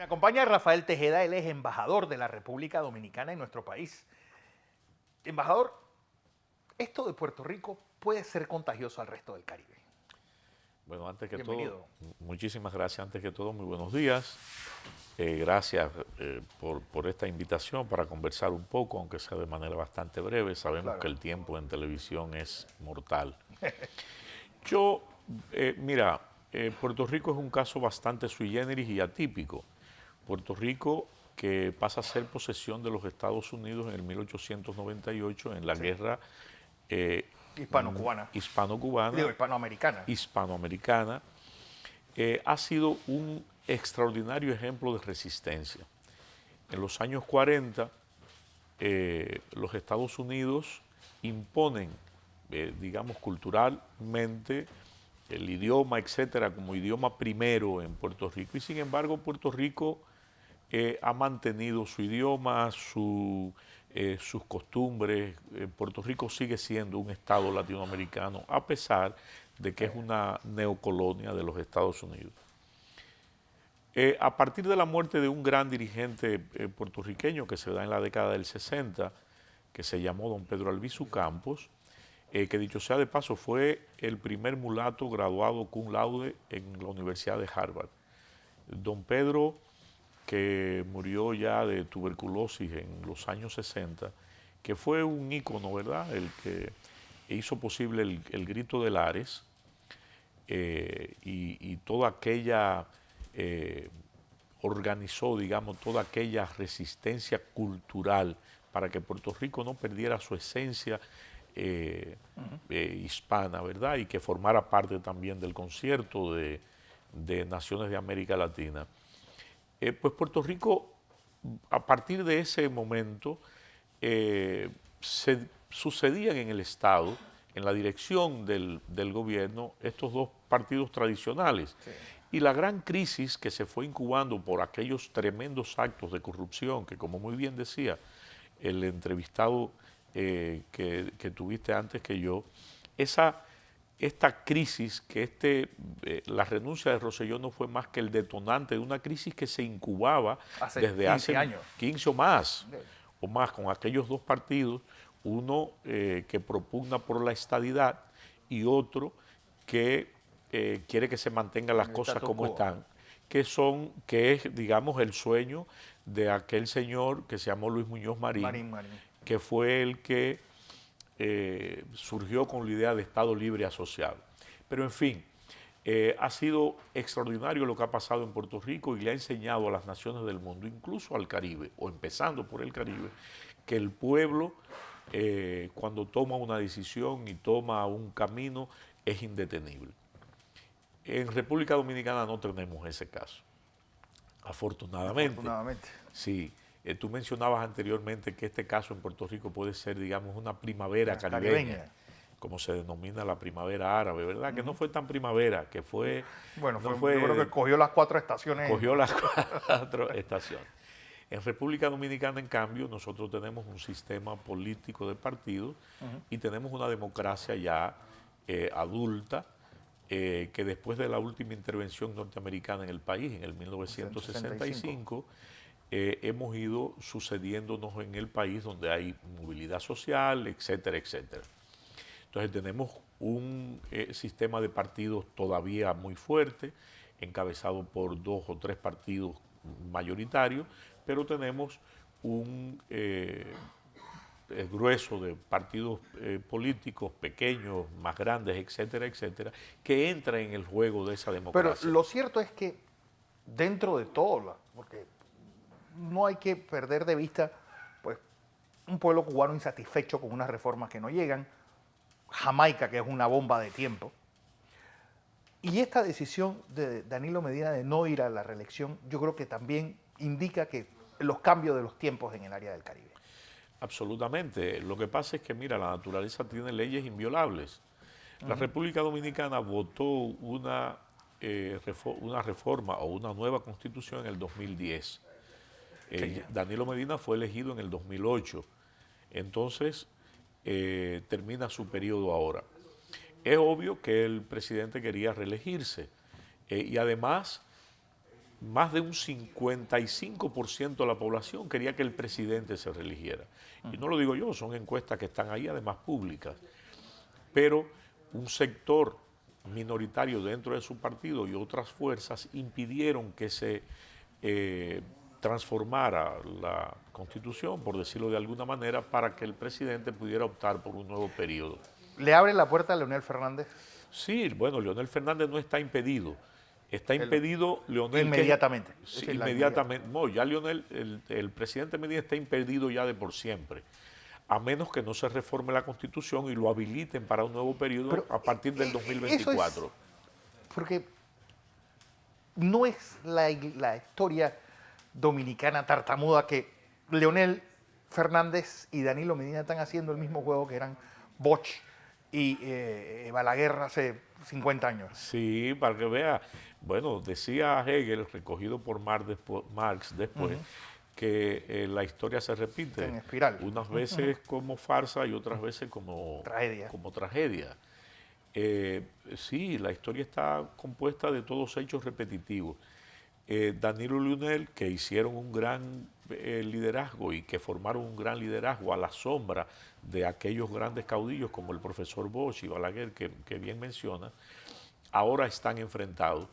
Me acompaña Rafael Tejeda, él es embajador de la República Dominicana en nuestro país. Embajador, esto de Puerto Rico puede ser contagioso al resto del Caribe. Bueno, antes que todo, Bienvenido. muchísimas gracias. Antes que todo, muy buenos días. Gracias por esta invitación para conversar un poco, aunque sea de manera bastante breve. Sabemos que Claro. el tiempo en televisión es mortal. Yo, mira, Puerto Rico es un caso bastante sui generis y atípico. Puerto Rico, que pasa a ser posesión de los Estados Unidos en el 1898 en la Sí. guerra eh, Hispano-cubana. Digo, hispano-cubana, hispanoamericana. hispanoamericana, ha sido un extraordinario ejemplo de resistencia. En los años 40, los Estados Unidos imponen, digamos, culturalmente el idioma, etcétera, como idioma primero en Puerto Rico. Y sin embargo, Puerto Rico ha mantenido su idioma, sus costumbres. Puerto Rico sigue siendo un estado latinoamericano, a pesar de que es una neocolonia de los Estados Unidos. A partir de la muerte de un gran dirigente puertorriqueño que se da en la década del 60, que se llamó don Pedro Albizu Campos, que dicho sea de paso fue el primer mulato graduado cum laude en la Universidad de Harvard. Don Pedro, que murió ya de tuberculosis en los años 60, que fue un ícono, ¿verdad? El que hizo posible el grito de Lares, y toda aquella, organizó, digamos, toda aquella resistencia cultural para que Puerto Rico no perdiera su esencia hispana, ¿verdad? Y que formara parte también del concierto de naciones de América Latina. Pues Puerto Rico, a partir de ese momento, se sucedían en el Estado, en la dirección del gobierno, estos dos partidos tradicionales. Sí. Y la gran crisis que se fue incubando por aquellos tremendos actos de corrupción, que como muy bien decía el entrevistado que tuviste antes que yo, esta crisis, la renuncia de Rosselló no fue más que el detonante de una crisis que se incubaba Hace desde 15 hace años. 15 o más, con aquellos dos partidos, uno que propugna por la estadidad y otro que quiere que se mantengan las El cosas status como quo. están, que es, digamos, el sueño de aquel señor que se llamó Luis Muñoz Marín, Marín. que fue el que surgió con la idea de Estado libre asociado. Pero en fin, ha sido extraordinario lo que ha pasado en Puerto Rico y le ha enseñado a las naciones del mundo, incluso al Caribe, o empezando por el Caribe, que el pueblo, cuando toma una decisión y toma un camino, es indetenible. En República Dominicana no tenemos ese caso, afortunadamente. Afortunadamente. Sí, tú mencionabas anteriormente que este caso en Puerto Rico puede ser, digamos, una primavera caribeña, Caribeña. como se denomina la primavera árabe, ¿verdad? Que no fue tan primavera, que fue, Bueno, no yo creo fue, que cogió las 4 estaciones. cogió las cuatro estaciones. En República Dominicana, en cambio, nosotros tenemos un sistema político de partidos y tenemos una democracia ya adulta, que después de la última intervención norteamericana en el país, en el 165. 1965, hemos ido sucediéndonos en el país donde hay movilidad social, etcétera, etcétera. Entonces tenemos un sistema de partidos todavía muy fuerte, encabezado por 2 o 3 partidos mayoritarios, pero tenemos un grueso de partidos políticos pequeños, más grandes, etcétera, etcétera, que entra en el juego de esa Pero democracia. lo cierto es que dentro de todo, porque no hay que perder de vista, pues, un pueblo cubano insatisfecho con unas reformas que no llegan, Jamaica, que es una bomba de tiempo, y esta decisión de Danilo Medina de no ir a la reelección, yo creo que también indica que los cambios de los tiempos en el área del Caribe. Absolutamente. Lo que pasa es que, mira, la naturaleza tiene leyes inviolables. La República Dominicana votó una reforma o una nueva constitución en el 2010. Sí. Danilo Medina fue elegido en el 2008. Entonces, termina su periodo ahora. Es obvio que el presidente quería reelegirse, y además más de un 55% de la población quería que el presidente se reeligiera. Y no lo digo yo, son encuestas que están ahí, además públicas. Pero un sector minoritario dentro de su partido y otras fuerzas impidieron que se transformara la Constitución, por decirlo de alguna manera, para que el presidente pudiera optar por un nuevo periodo. ¿Le abre la puerta a Leonel Fernández? Sí, bueno, Leonel Fernández no está impedido. Está impedido Leonel. Inmediatamente. Sí, inmediatamente. No, ya Leonel, el presidente Medina está impedido ya de por siempre. A menos que no se reforme la Constitución y lo habiliten para un nuevo periodo. Pero a partir del 2024. Porque no es la historia dominicana tartamuda que Leonel Fernández y Danilo Medina están haciendo el mismo juego que eran Bosch y Balaguer hace 50 años. Sí, para que vea. Bueno, decía Hegel, recogido por Marx después, que la historia se repite. En espiral. Unas veces como farsa y otras veces como tragedia. Sí, la historia está compuesta de todos hechos repetitivos. Danilo y Leonel, que hicieron un gran liderazgo y que formaron un gran liderazgo a la sombra de aquellos grandes caudillos como el profesor Bosch y Balaguer, que bien menciona, ahora están enfrentados.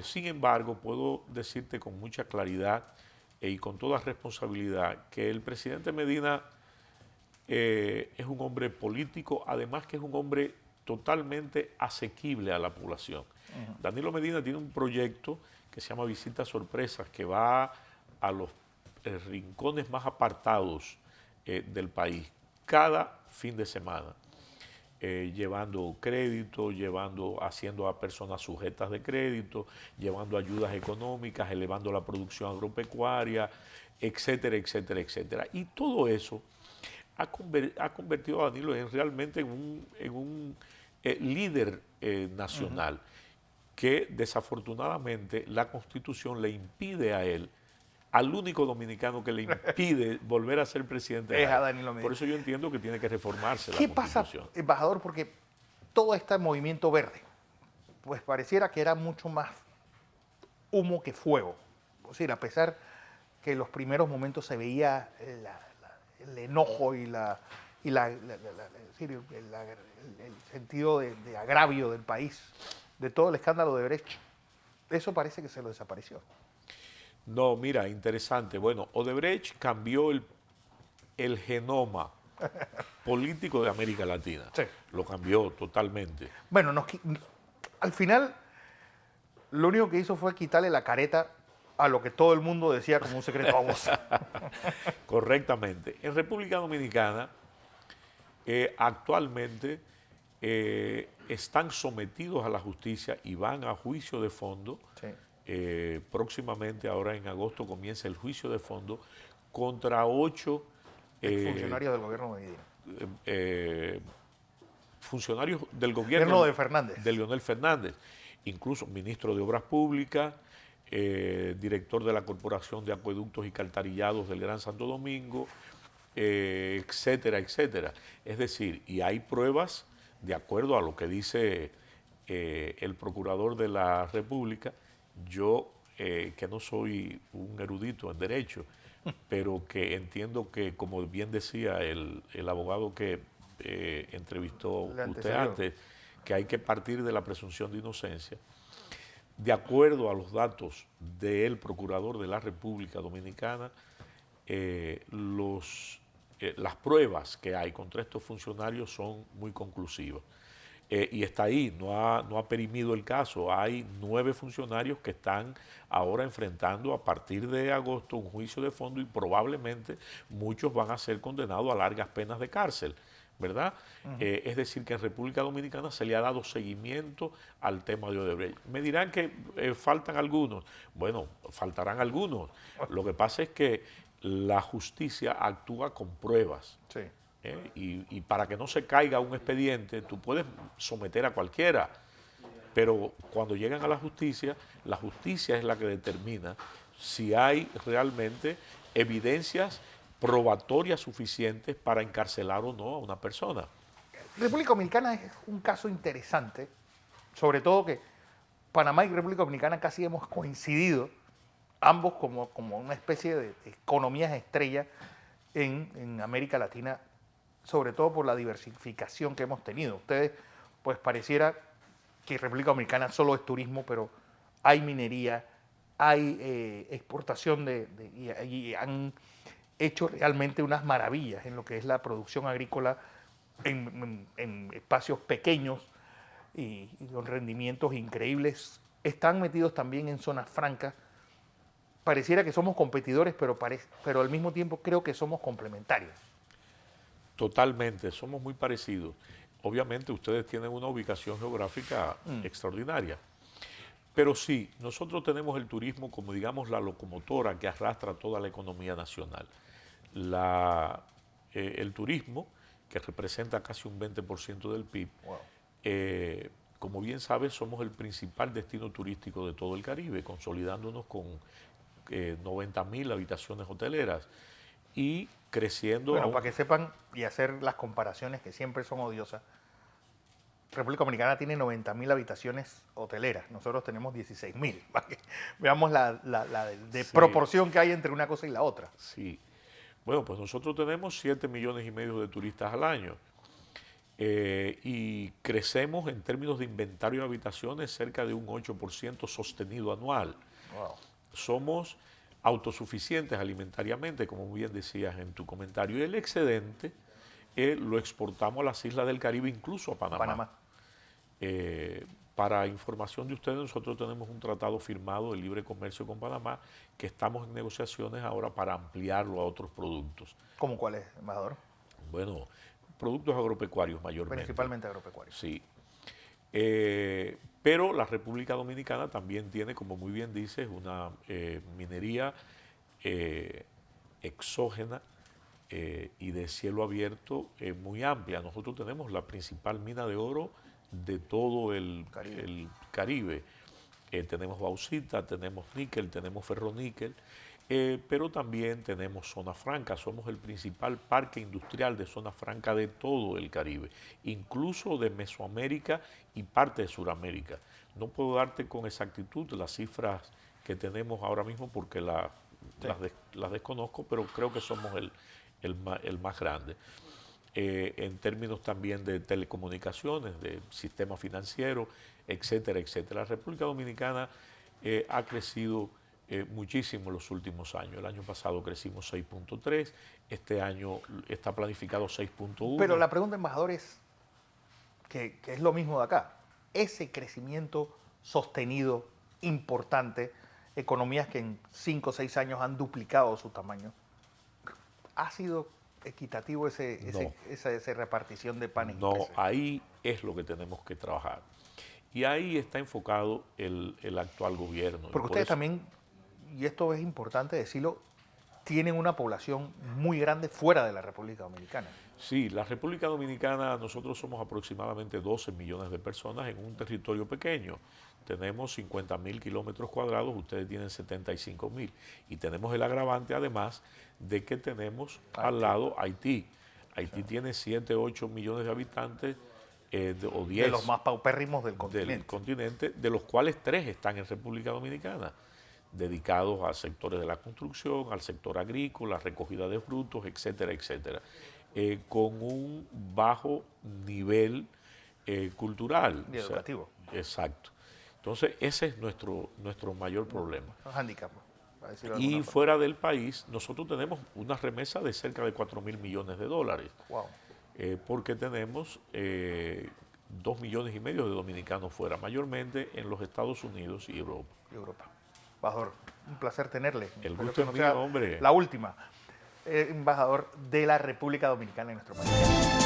Sin embargo, puedo decirte con mucha claridad y con toda responsabilidad que el presidente Medina es un hombre político, además que es un hombre totalmente asequible a la población. Danilo Medina tiene un proyecto que se llama Visitas Sorpresas, que va a los rincones más apartados del país cada fin de semana, llevando crédito, haciendo a personas sujetas de crédito, llevando ayudas económicas, elevando la producción agropecuaria, etcétera, etcétera, etcétera. Y todo eso ha convertido a Danilo realmente en un líder nacional, que desafortunadamente la Constitución le impide a él, al único dominicano que le impide volver a ser presidente. Es a Danilo Medina. Por eso yo entiendo que tiene que reformarse la Constitución. ¿Qué pasa, embajador? Porque todo este movimiento verde, pues pareciera que era mucho más humo que fuego. Es decir, a pesar que en los primeros momentos se veía el enojo y el sentido de agravio del país, de todo el escándalo de Odebrecht, eso parece que se lo desapareció. No, mira, interesante. Bueno, Odebrecht cambió el genoma político de América Latina. Sí. Lo cambió totalmente. Bueno, al final lo único que hizo fue quitarle la careta a lo que todo el mundo decía como un secreto a voz. Correctamente. En República Dominicana actualmente están sometidos a la justicia y van a juicio de fondo. Sí. Próximamente, ahora en agosto, comienza el juicio de fondo contra 8 funcionarios del gobierno de Medina. Funcionarios del gobierno de Fernández. De Leonel Fernández, incluso ministro de Obras Públicas, director de la Corporación de Acueductos y Alcantarillados del Gran Santo Domingo, etcétera, etcétera. Es decir, y hay pruebas, de acuerdo a lo que dice el procurador de la República. Yo, que no soy un erudito en derecho, pero que entiendo que, como bien decía el abogado que entrevistó usted antes, que hay que partir de la presunción de inocencia. De acuerdo a los datos del procurador de la República Dominicana, las pruebas que hay contra estos funcionarios son muy conclusivas. Y está ahí, no ha perimido el caso. Hay 9 funcionarios que están ahora enfrentando a partir de agosto un juicio de fondo y probablemente muchos van a ser condenados a largas penas de cárcel, ¿verdad? Es decir, que en República Dominicana se le ha dado seguimiento al tema de Odebrecht. Me dirán que faltan algunos. Bueno, faltarán algunos. Lo que pasa es que la justicia actúa con pruebas. Sí. Y para que no se caiga un expediente, tú puedes someter a cualquiera, pero cuando llegan a la justicia es la que determina si hay realmente evidencias probatorias suficientes para encarcelar o no a una persona. República Dominicana es un caso interesante, sobre todo que Panamá y República Dominicana casi hemos coincidido, ambos como una especie de economías estrella en América Latina, sobre todo por la diversificación que hemos tenido. Ustedes, pues pareciera que República Dominicana solo es turismo, pero hay minería, hay exportación y han hecho realmente unas maravillas en lo que es la producción agrícola en espacios pequeños y con rendimientos increíbles. Están metidos también en zonas francas. Pareciera que somos competidores, pero al mismo tiempo creo que somos complementarios. Totalmente, somos muy parecidos. Obviamente ustedes tienen una ubicación geográfica extraordinaria. Pero sí, nosotros tenemos el turismo como, digamos, la locomotora que arrastra toda la economía nacional. El turismo, que representa casi un 20% del PIB, Wow. Como bien sabes, somos el principal destino turístico de todo el Caribe, consolidándonos con 90.000 habitaciones hoteleras y creciendo. Bueno, para que sepan y hacer las comparaciones que siempre son odiosas, República Dominicana tiene 90.000 habitaciones hoteleras, nosotros tenemos 16.000, para que veamos la de Sí. proporción que hay entre una cosa y la otra. Sí. Bueno, pues nosotros tenemos 7,5 millones de turistas al año y crecemos en términos de inventario de habitaciones cerca de un 8% sostenido anual. Wow. Somos autosuficientes alimentariamente, como bien decías en tu comentario, y el excedente lo exportamos a las islas del Caribe, incluso a Panamá. Para información de ustedes, nosotros tenemos un tratado firmado de libre comercio con Panamá que estamos en negociaciones ahora para ampliarlo a otros productos. ¿Cómo cuál es, embajador? Bueno, productos agropecuarios mayormente. Principalmente agropecuarios. Sí. Pero la República Dominicana también tiene, como muy bien dices, una minería exógena y de cielo abierto muy amplia. Nosotros tenemos la principal mina de oro de todo el Caribe. Tenemos bauxita, tenemos níquel, tenemos ferroníquel, pero también tenemos zona franca. Somos el principal parque industrial de zona franca de todo el Caribe, incluso de Mesoamérica y parte de Sudamérica. No puedo darte con exactitud las cifras que tenemos ahora mismo porque las desconozco, pero creo que somos el más grande. En términos también de telecomunicaciones, de sistema financiero, etcétera, etcétera. La República Dominicana ha crecido muchísimo en los últimos años. El año pasado crecimos 6.3, este año está planificado 6.1. Pero la pregunta, embajador, es que es lo mismo de acá. Ese crecimiento sostenido, importante, economías que en 5 o 6 años han duplicado su tamaño, ¿ha sido equitativo esa repartición de panes? No, ahí es lo que tenemos que trabajar. Y ahí está enfocado el actual gobierno. Porque ustedes también, y esto es importante decirlo, tienen una población muy grande fuera de la República Dominicana. Sí, la República Dominicana, nosotros somos aproximadamente 12 millones de personas en un territorio pequeño. Tenemos 50.000 kilómetros cuadrados, ustedes tienen 75.000. Y tenemos el agravante, además, de que tenemos al lado Haití. Haití tiene 7, 8 millones de habitantes, o 10. De los más paupérrimos del continente. De los cuales 3 están en República Dominicana, dedicados a sectores de la construcción, al sector agrícola, recogida de frutos, etcétera, etcétera. Con un bajo nivel cultural. Y educativo. Exacto. Entonces, ese es nuestro mayor problema. Un handicap. Y fuera del país, nosotros tenemos una remesa de cerca de 4.000 millones de dólares. Wow. Porque tenemos 2,5 millones de dominicanos fuera, mayormente en los Estados Unidos y Europa. Embajador, un placer tenerle. El gusto es mío, hombre. La última, embajador de la República Dominicana en nuestro país.